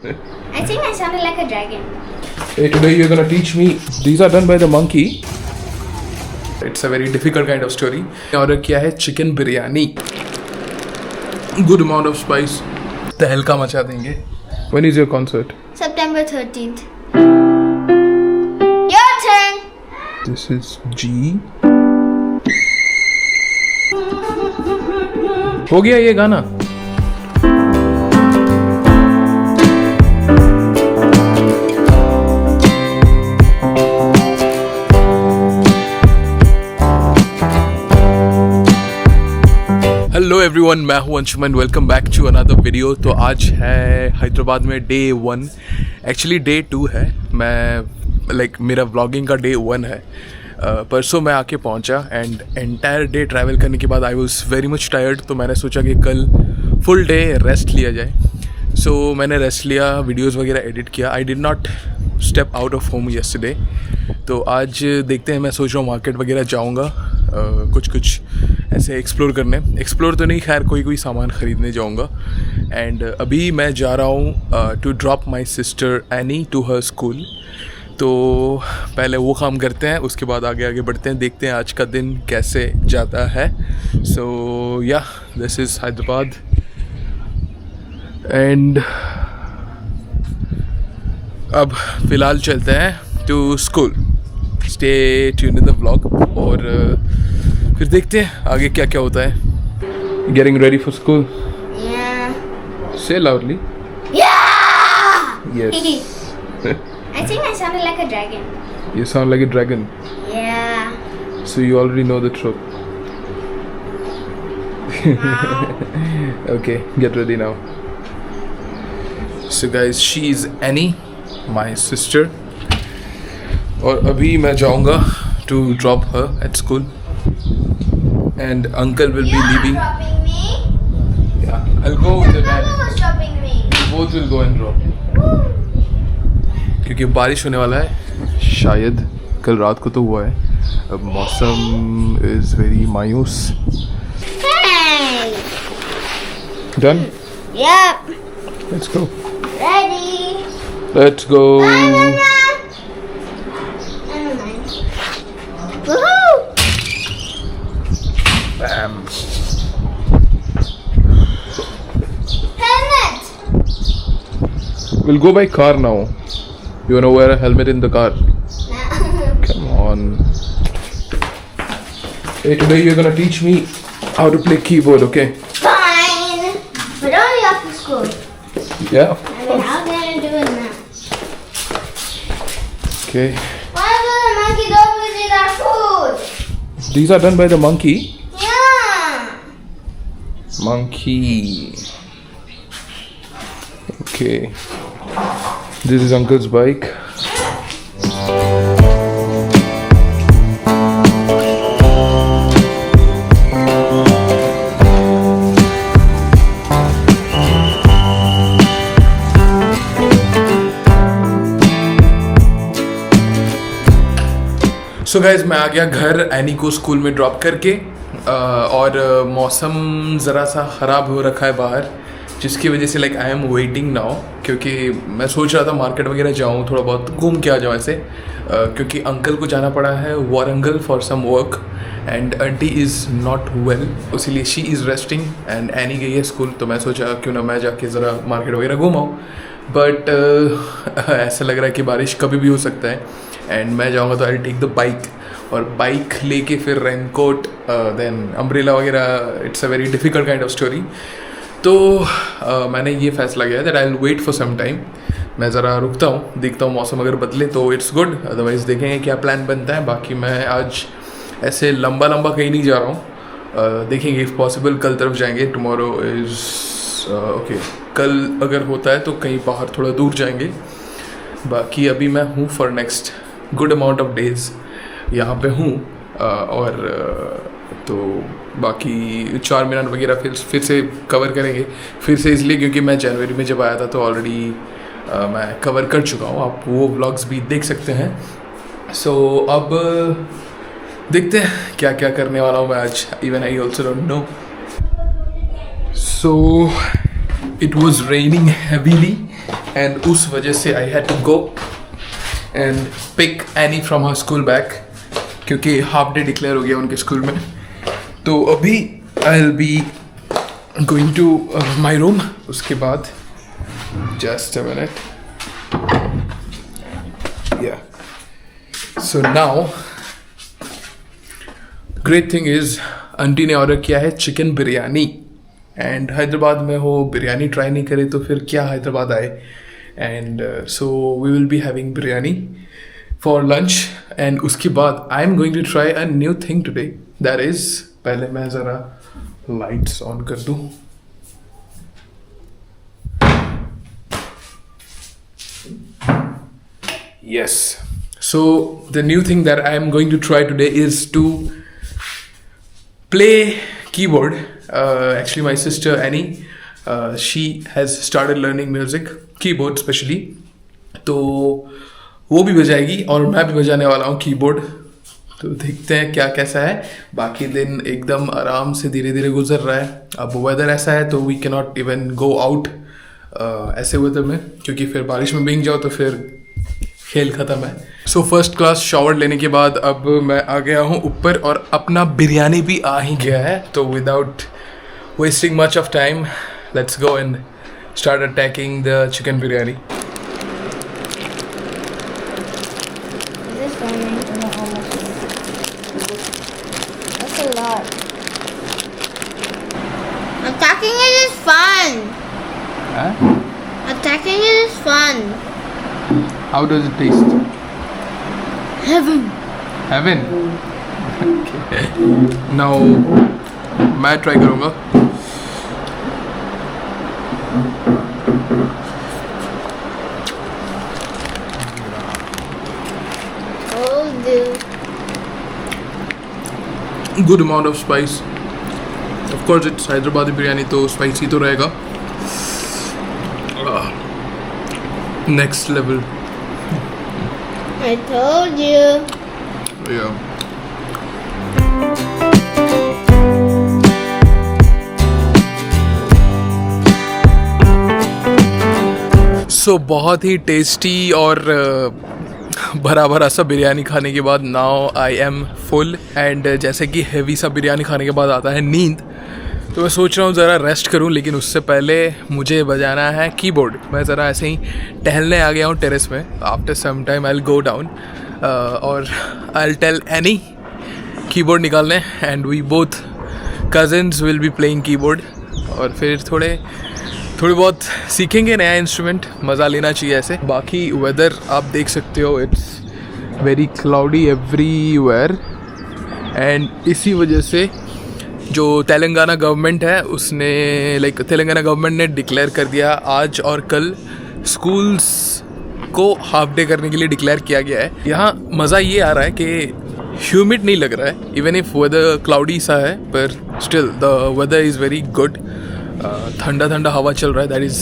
I think I sounded like a dragon. Hey, today you're gonna teach me. These are done by the monkey. It's a very difficult kind of story. Order किया है chicken biryani. Good amount of spice. तहलका मचा देंगे. When is your concert? September 13th. Your turn. This is G. हो गया ये गाना. Hello everyone, मैं हूं Anshuman. Welcome back to another video. तो आज है हैदराबाद में डे 1. एक्चुअली डे 2 है. मैं मेरा व्लॉगिंग का डे 1 है. परसों मैं आके पहुंचा एंड एंटायर डे ट्रैवल करने के बाद I was very much tired. तो मैंने सोचा कि कल फुल डे रेस्ट लिया जाए. सो मैंने रेस्ट लिया, वीडियोस वगैरह एडिट किया. I did not step out of home yesterday. तो आज देखते हैं. मैं सोच रहा हूँ मार्केट वगैरह जाऊँगा, कुछ ऐसे एक्सप्लोर तो नहीं, खैर कोई सामान ख़रीदने जाऊँगा. एंड अभी मैं जा रहा हूँ to drop my sister Annie to her school. तो पहले वो काम करते हैं, उसके बाद आगे बढ़ते हैं. देखते हैं आज का दिन कैसे जाता है. सो या दिस इज़ हैदराबाद एंड अब फ़िलहाल चलते हैं to school. Stay tuned in the vlog और फिर देखते हैं आगे क्या क्या होता है. Getting ready for school. Yeah. Say loudly. Yeah. Yes. I think I sounded like a dragon. You sound like a dragon. Yeah. So you already know the truth. Okay, get ready now. So guys, she is Annie, my sister. और अभी मैं जाऊँगा to drop her at school. And uncle will be leaving. Dropping me? Yeah, I'll go with the dad. Who's dropping me? Both will go and drop. क्योंकि बारिश होने वाला है शायद. कल रात को तो हुआ है. अब मौसम इज वेरी मायूस. Hey. Done? Yep. Let's go. Ready. Let's go. Never mind. Woohoo! Bam. Helmet. We'll go by car now. You wanna wear a helmet in the car? Come on. Hey, today you're gonna teach me how to play keyboard, okay? Fine. But only after school. Yeah, of I mean, course. how can I do it now? Okay. Why do the monkey don't visit our food? These are done by the monkey. Yeah. Monkey. Okay. This is uncle's bike. So guys मैं आ गया घर any को school में drop करके. और मौसम ज़रा सा ख़राब हो रखा है बाहर, जिसकी वजह से आई एम वेटिंग नाउ. क्योंकि मैं सोच रहा था मार्केट वगैरह जाऊँ, थोड़ा बहुत घूम के आ जाऊँ ऐसे. क्योंकि अंकल को जाना पड़ा है Warangal for some work and aunty is not well, इसीलिए she is resting and Annie गई है स्कूल. तो मैं सोचा क्यों ना मैं जाके ज़रा मार्केट वगैरह घूम आऊँ. बट ऐसा लग रहा है कि बारिश कभी भी हो सकता है एंड मैं जाऊँगा तो आई टेक द बाइक. और बाइक लेके फिर रेनकोट देन अम्ब्रेला वगैरह. It's a very difficult kind of story. तो मैंने ये फैसला किया that I will wait for some time. मैं ज़रा रुकता हूँ, देखता हूँ मौसम अगर बदले तो इट्स गुड, अदरवाइज़ देखेंगे क्या प्लान बनता है. बाकी मैं आज ऐसे लंबा कहीं नहीं जा रहा हूँ. देखेंगे इफ़ पॉसिबल कल तरफ जाएंगे. Tomorrow is okay. कल अगर होता है तो कहीं बाहर थोड़ा दूर जाएंगे. बाकी अभी मैं हूँ for next good amount of days यहाँ पे हूँ. और तो बाकी 4 मिनट वगैरह फिर से कवर करेंगे. फिर से इसलिए क्योंकि मैं जनवरी में जब आया था तो ऑलरेडी मैं कवर कर चुका हूँ. आप वो व्लॉग्स भी देख सकते हैं. सो अब देखते हैं क्या क्या करने वाला हूँ मैं आज. Even I also don't know. So it was raining heavily and उस वजह से I had to go and pick Annie from her school back, क्योंकि हाफ डे डिक्लेयर हो गया उनके स्कूल में. तो अभी I will be going to my room. उसके बाद just a minute. Yeah. So now, great thing is, aunty ने ऑर्डर किया है चिकन बिरयानी. एंड हैदराबाद में हो, बिरयानी ट्राई नहीं करे तो फिर क्या हैदराबाद आए. And so we will be having biryani for lunch. And उसके बाद I am going to try a new thing today. That is, पहले मैं ज़रा लाइट्स ऑन कर दूँ. Yes. So the new thing that I am going to try today is to play keyboard. Actually, my sister Annie, she has started learning music, keyboard especially. तो वो भी बजाएगी और मैं भी बजाने वाला हूँ कीबोर्ड. तो देखते हैं क्या कैसा है. बाकी दिन एकदम आराम से धीरे धीरे गुजर रहा है. अब वेदर ऐसा है तो we can not even go out ऐसे वेदर में, क्योंकि फिर बारिश में भीग जाओ तो फिर खेल ख़त्म है. सो फर्स्ट क्लास शावर लेने के बाद अब मैं आ गया हूँ ऊपर और अपना बिरयानी भी आ ही गया है. तो without wasting much of time, let's go and start attacking the chicken biryani. That's a lot. Attacking it is fun. Huh? Attacking it is fun. How does it taste? Heaven. Heaven? Okay. Now मैं try करूँगा. Oh, dude. Good amount of spice. Of course, it's Hyderabadi biryani, तो spicy तो रहेगा. Next level. I told you. Yeah. So बहुत ही tasty और भरा भरा सा बिरयानी खाने के बाद now I am full. And जैसे कि हेवी सा बिरयानी खाने के बाद आता है नींद, तो मैं सोच रहा हूँ ज़रा रेस्ट करूँ. लेकिन उससे पहले मुझे बजाना है कीबोर्ड. मैं ज़रा ऐसे ही टहलने आ गया हूँ टेरेस में. After some time I will go down और I will tell Annie keyboard निकालने. And we both cousins will be playing keyboard. और फिर थोड़े बहुत सीखेंगे नया इंस्ट्रूमेंट. मज़ा लेना चाहिए ऐसे. बाकी वेदर आप देख सकते हो, it's very cloudy everywhere. And इसी वजह से जो तेलंगाना गवर्नमेंट है उसने तेलंगाना गवर्नमेंट ने डिक्लेयर कर दिया आज और कल स्कूल्स को हाफ डे करने के लिए डिक्लेयर किया गया है. यहाँ मज़ा ये आ रहा है कि ह्यूमिड नहीं लग रहा है, इवन इफ वेदर क्लाउडी सा है, पर still the weather is very good. ठंडा ठंडा हवा चल रहा है. दैट इज़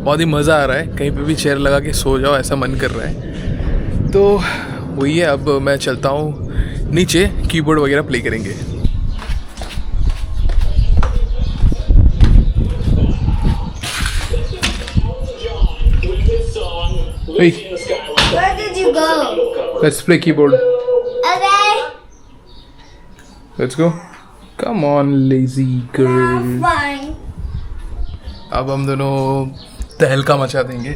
बहुत ही मज़ा आ रहा है. कहीं पे भी चेयर लगा के सो जाओ ऐसा मन कर रहा है. तो वही है. अब मैं चलता हूँ नीचे, कीबोर्ड वगैरह प्ले करेंगे. Hey, Where did you go? let's play keyboard. Okay. Let's go. Come on, lazy girl. Fine. अब हम दोनों तहलका मचा देंगे.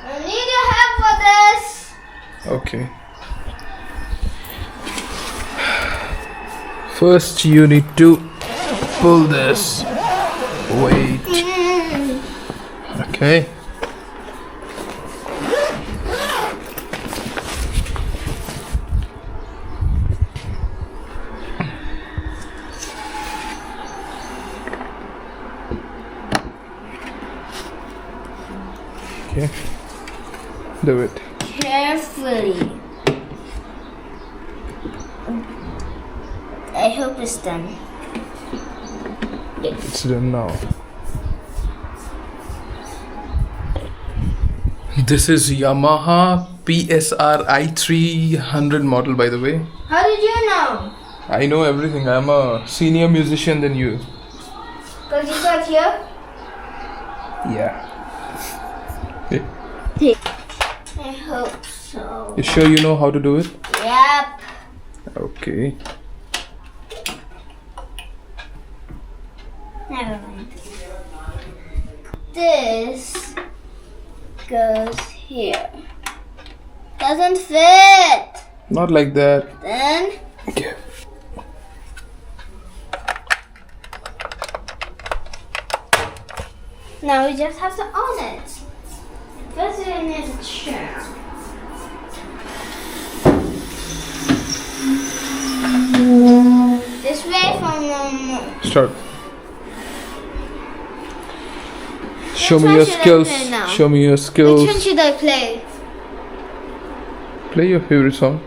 I need your help for this. Okay. First, you need to pull this. Wait. Okay. Okay. Do it. Carefully. I hope it's done. It's done now. This is Yamaha PSR i300 model, by the way. How did you know? I know everything. I'm a senior musician than you. Because you got here? Yeah. I hope so. You sure you know how to do it? Yep. Okay. Never mind. This goes here. Doesn't fit. Not like that. Then Okay. now we just have to on it. First we need a chair. This way from Start. Show me one your should I skills. play now? Show me your Which one skills. should I play? Play your favorite song.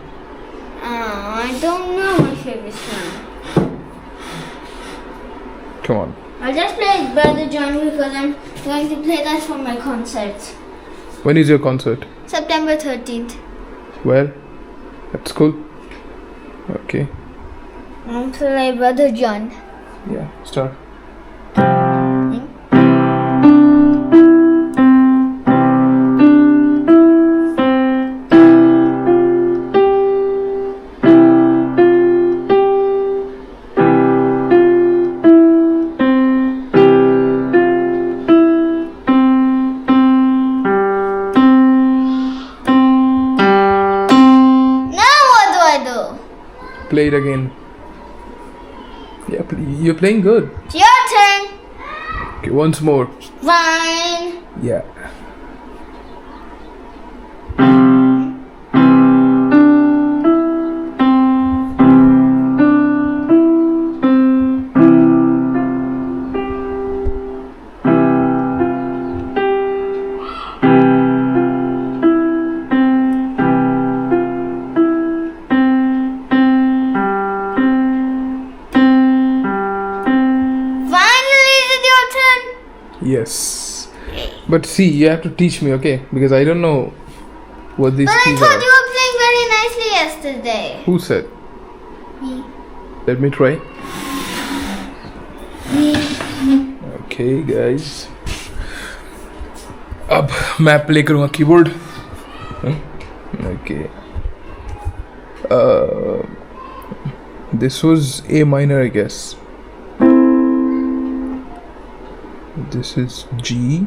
I don't know my favorite song. Come on. I'll just play Brother John because I'm going to play that for my concert. When is your concert? September 13th. Where? At school? Okay. I'll play Brother John. Yeah. Start. Now what do I do? Play it again. Yeah, you're playing good. It's your turn. Okay, once more. Fine. Yeah. Finally, is it your turn? Yes. But see, you have to teach me, okay? Because I don't know what these But I keys thought are. you were playing very nicely yesterday. Who said? Me. Let me try. Okay, guys. अब मैं play करूँगा keyboard. Okay. This was A minor, I guess. This is G.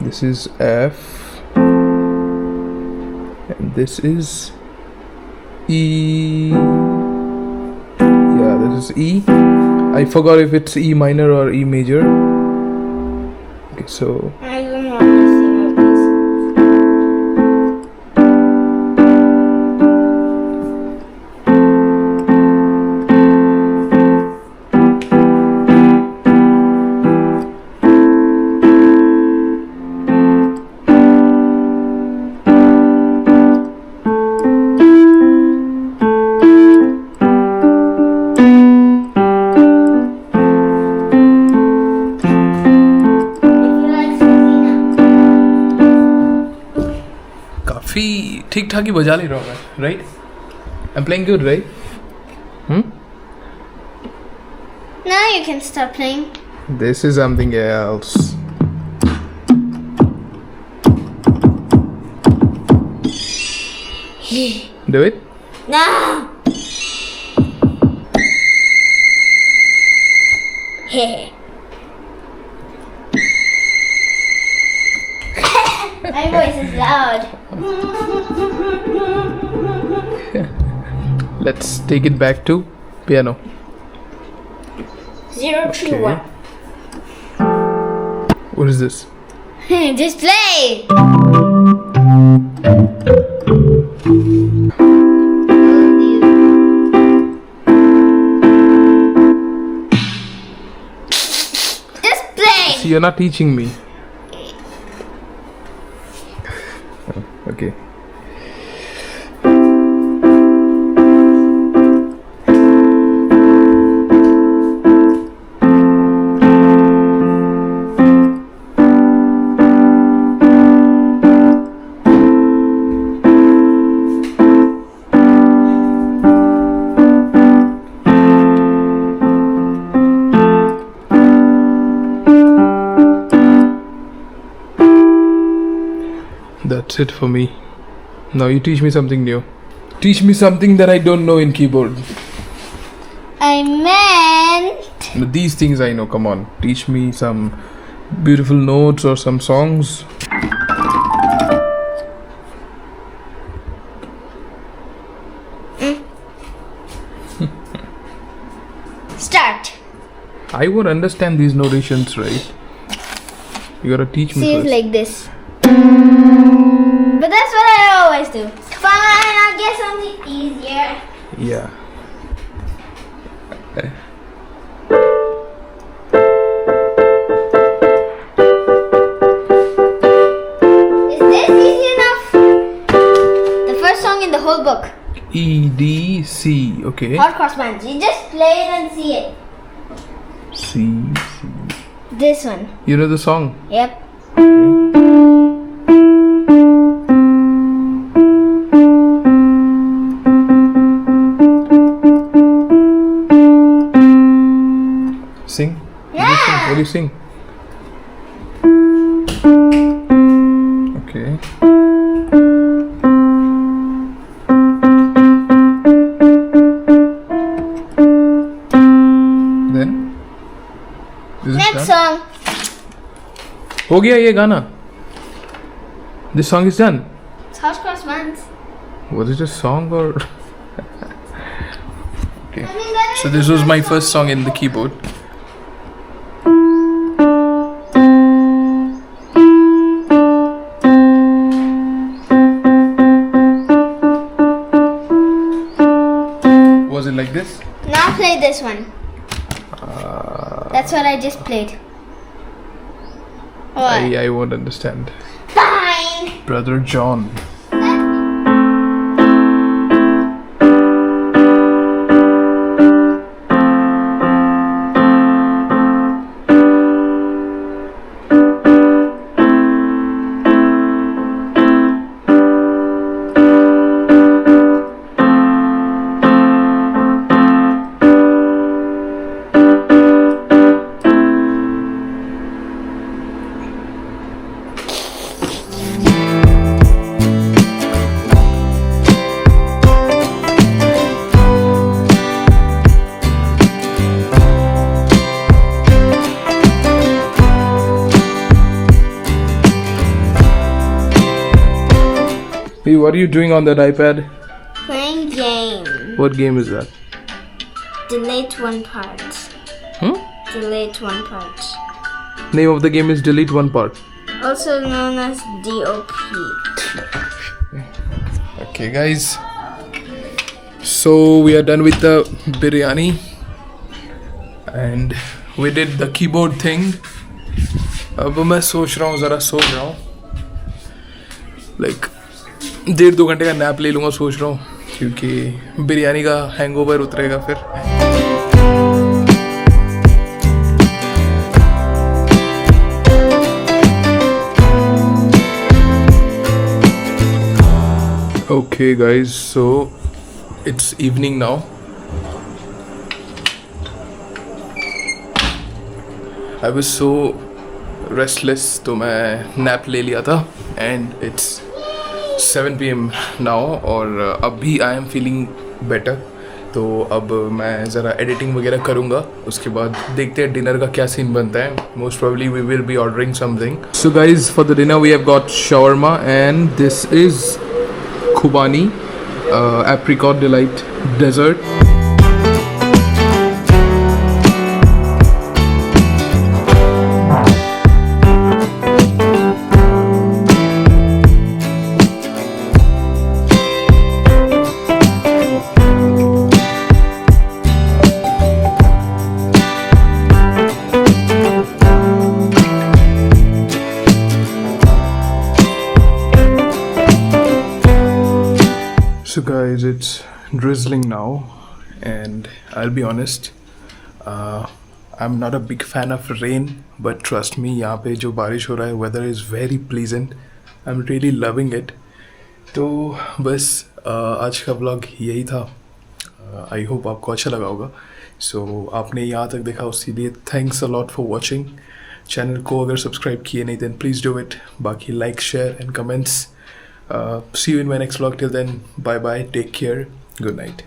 This is F. And this is E. Yeah, this is E. I forgot if it's E minor or E major. Okay, so I don't know how to sing all this. काफी ठीक ठाक ही बजा ले रहा हूँ मैं, right? I'm playing good, right? Now you can start playing. This is something else. Do it. No. My voice is loud. Let's take it back to piano. 0 3 Okay. 1. What is this? Just play. Just play. See, you're not teaching me. Okay. That's it for me. Now you teach me something new. Teach me something that I don't know in keyboard. I meant These things I know. Come on, teach me some beautiful notes or some songs. start. I won't understand these notations, right? You gotta teach me See it first. like this. But that's what I always do. Fine, I'll get something easier. Yeah. Is this easy enough? The first song in the whole book. E D C. Okay. Hot Cross Buns. You just play it and see it. C. This one. You know the song? Yep. Sing. Yeah. What do you sing? Okay. Then? Is it Next done? song. हो गया ये गाना. This song is done. It's Hot Cross Buns. Was it a song or? Okay. I mean, that So is this was my first song in the keyboard. Was it like this? Now play this one. That's what I just played. What? I won't understand. Fine. Brother John. Hey, what are you doing on that iPad? Playing game. What game is that? Delete one part. Hmm? Delete one part. Name of the game is Delete One Part. Also known as DOP. Okay, guys. So we are done with the biryani, and we did the keyboard thing. अब मैं सोच रहा हूँ like 1.5-2 घंटे का nap ले लूँगा सोच रहा हूँ, क्योंकि बिरयानी का हैंगओवर उतरेगा फिर. Okay guys, so it's evening now. I was so restless, तो मैं nap ले लिया था, and it's 7 PM now, और अभी I am feeling better. तो अब मैं ज़रा एडिटिंग वगैरह करूँगा, उसके बाद देखते हैं डिनर का क्या सीन बनता है. Most probably we will be ordering something. So guys, for the dinner we have got shawarma, and this is Khubani apricot delight dessert. So guys, it's drizzling now, and I'll be honest, I'm not a big fan of rain, but trust me, यहाँ पे जो बारिश हो रहा है, weather is very pleasant. I'm really loving it. तो बस आज का vlog यही था. I hope आपको अच्छा लगा होगा. So आपने यहाँ तक देखा, उसके लिए thanks a lot for watching. Channel को अगर सब्सक्राइब किए नहीं then please do it. बाकी like, share and comments. See you in my next vlog. Till then, bye bye, take care, good night.